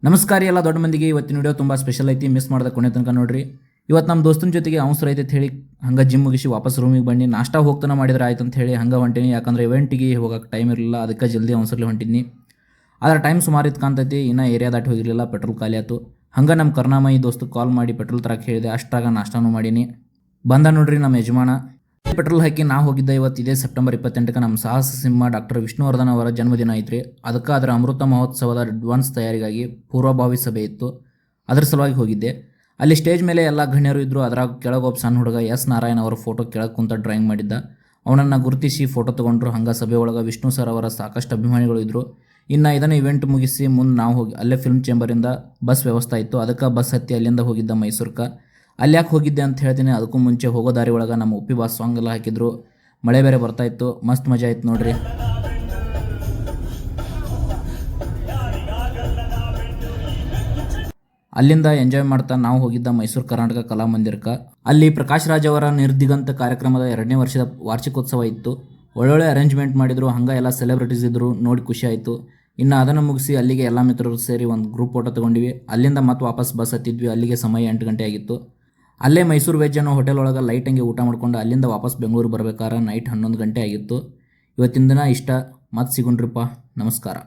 ನಮಸ್ಕಾರ ಎಲ್ಲ ದೊಡ್ಡ ಮಂದಿಗೆ. ಇವತ್ತಿನ ವಿಡಿಯೋ ತುಂಬ ಸ್ಪೆಷಲ್ ಐತಿ, ಮಿಸ್ ಮಾಡಿದ ಕೊನೆ ತನಕ ನೋಡ್ರಿ. ಇವತ್ತು ನಮ್ಮ ದೋಸ್ತನ ಜೊತೆಗೆ ಅವಸರ ಐತೆ ಅಂತ ಹೇಳಿ ಹಂಗೆ ಜಿಮ್ ಮುಗಿಸಿ ವಾಪಸ್ ರೂಮಿಗೆ ಬನ್ನಿ. ನಾಷ್ಟ ಹೋಗ್ತಾನೆ ಮಾಡಿದ್ರೆ ಆಯ್ತು ಅಂತ ಹೇಳಿ ಹಂಗೆ ಹೊಂಟೀನಿ. ಯಾಕಂದ್ರೆ ಇವೆಂಟಿಗೆ ಹೋಗೋಕೆ ಟೈಮ್ ಇರಲಿಲ್ಲ, ಅದಕ್ಕೆ ಜಲ್ದಿ ಅವಸರಲ್ಲಿ ಹೊಂಟಿದ್ನಿ. ಆದರೆ ಟೈಮ್ ಸುಮಾರು ಇತ್ತು ಕಾಣ್ತೈತಿ. ಇನ್ನೂ ಏರಿಯಾ ದಾಟಿ ಹೋಗಿರಲಿಲ್ಲ, ಪೆಟ್ರೋಲ್ ಖಾಲಿ ಆಯಿತು. ಹಂಗೆ ನಮ್ಮ ಕರ್ನಾಮಯಿ ದೋಸ್ತು ಕಾಲ್ ಮಾಡಿ ಪೆಟ್ರೋಲ್ ತರಕ್ಕೆ ಹೇಳಿದೆ. ಅಷ್ಟಾಗ ನಾಷ್ಟಾನು ಮಾಡೀನಿ. ಬಂದ ನೋಡ್ರಿ ನಮ್ಮ ಯಜಮಾನ. ಪೆಟ್ರೋಲ್ ಹಾಕಿ ನಾ ಹೋಗಿದ್ದ. ಇವತ್ತು ಇದೇ ಸೆಪ್ಟೆಂಬರ್ 28ಕ್ಕೆ ನಮ್ಮ ಸಾಹಸ ಸಿಂಹ ಡಾಕ್ಟರ್ ವಿಷ್ಣುವರ್ಧನ್ ಅವರ ಜನ್ಮದಿನ ಐತ್ರಿ. ಅದಕ್ಕೆ ಅದರ ಅಮೃತ ಮಹೋತ್ಸವದ ಅಡ್ವಾನ್ಸ್ ತಯಾರಿಗಾಗಿ ಪೂರ್ವಭಾವಿ ಸಭೆ ಇತ್ತು, ಅದ್ರ ಸಲುವಾಗಿ ಹೋಗಿದ್ದೆ. ಅಲ್ಲಿ ಸ್ಟೇಜ್ ಮೇಲೆ ಎಲ್ಲ ಗಣ್ಯರು ಇದ್ದರು. ಅದರಾಗ ಕೆಳಗೊಬ್ಬ ಸಣ್ಣ ಹುಡುಗ ಎಸ್ ನಾರಾಯಣ್ ಅವರ ಫೋಟೋ ಕೆಳಗೆ ಕುಂತ ಡ್ರಾಯಿಂಗ್ ಮಾಡಿದ್ದ. ಅವನನ್ನು ಗುರುತಿಸಿ ಫೋಟೋ ತೊಗೊಂಡ್ರು. ಹಂಗೆ ಸಭೆ ಒಳಗೆ ವಿಷ್ಣು ಸರ್ ಅವರ ಸಾಕಷ್ಟು ಅಭಿಮಾನಿಗಳು ಇದ್ದರು. ಇನ್ನು ಇದನ್ನು ಇವೆಂಟ್ ಮುಗಿಸಿ ಮುಂದೆ ನಾವು ಹೋಗಿ ಅಲ್ಲೇ ಫಿಲ್ಮ್ ಚೇಂಬರಿಂದ ಬಸ್ ವ್ಯವಸ್ಥೆ ಇತ್ತು. ಅದಕ್ಕೆ ಬಸ್ ಹತ್ತಿ ಅಲ್ಲಿಂದ ಹೋಗಿದ್ದ ಮೈಸೂರಿಗೆ. ಅಲ್ಲಿ ಯಾಕೆ ಹೋಗಿದ್ದೆ ಅಂತ ಹೇಳ್ತೀನಿ. ಅದಕ್ಕೂ ಮುಂಚೆ ಹೋಗೋ ದಾರಿ ಒಳಗೆ ನಮ್ಮ ಉಪ್ಪಿ ಬಾಸ್ ಸಾಂಗ್ ಎಲ್ಲ ಹಾಕಿದ್ರು. ಮಳೆ ಬೇರೆ ಬರ್ತಾಯಿತ್ತು, ಮಸ್ತ್ ಮಜಾ ಆಯ್ತು ನೋಡ್ರಿ. ಅಲ್ಲಿಂದ ಎಂಜಾಯ್ ಮಾಡ್ತಾ ನಾವು ಹೋಗಿದ್ದ ಮೈಸೂರು ಕರ್ನಾಟಕ ಕಲಾಮಂದಿರಕ್ಕೆ. ಅಲ್ಲಿ ಪ್ರಕಾಶ್ ರಾಜ್ ಅವರ ನಿರ್ದಿಗಂತ ಕಾರ್ಯಕ್ರಮದ 2ನೇ ವರ್ಷದ ವಾರ್ಷಿಕೋತ್ಸವ ಇತ್ತು. ಒಳ್ಳೊಳ್ಳೆ ಅರೇಂಜ್ಮೆಂಟ್ ಮಾಡಿದರು. ಹಂಗೆ ಎಲ್ಲ ಸೆಲೆಬ್ರಿಟೀಸ್ ಇದ್ದರು, ನೋಡಿ ಖುಷಿ ಆಯಿತು. ಇನ್ನು ಅದನ್ನು ಮುಗಿಸಿ ಅಲ್ಲಿಗೆ ಎಲ್ಲ ಮಿತ್ರರು ಸೇರಿ ಒಂದು ಗ್ರೂಪ್ ಫೋಟೋ ತೊಗೊಂಡ್ವಿ. ಅಲ್ಲಿಂದ ಮತ್ತೆ ವಾಪಸ್ ಬಸ್ ಹತ್ತಿದ್ವಿ. ಅಲ್ಲಿಗೆ ಸಮಯ 8 ಗಂಟೆ ಆಗಿತ್ತು. ಅಲ್ಲೇ ಮೈಸೂರು ವೆಜ್ ಅನ್ನೋ ಹೋಟೆಲ್ ಒಳಗೆ ಲೈಟಂಗೆ ಊಟ ಮಾಡ್ಕೊಂಡು ಅಲ್ಲಿಂದ ವಾಪಸ್ ಬೆಂಗಳೂರು ಬರ್ಬೇಕಾದ್ರೆ ನೈಟ್ 11 ಗಂಟೆ ಆಗಿತ್ತು. ಇವತ್ತಿನ ದಿನ ಇಷ್ಟ. ಮತ್ತೆ ಸಿಗೋಣ್ರಿಪ್ಪ. ನಮಸ್ಕಾರ.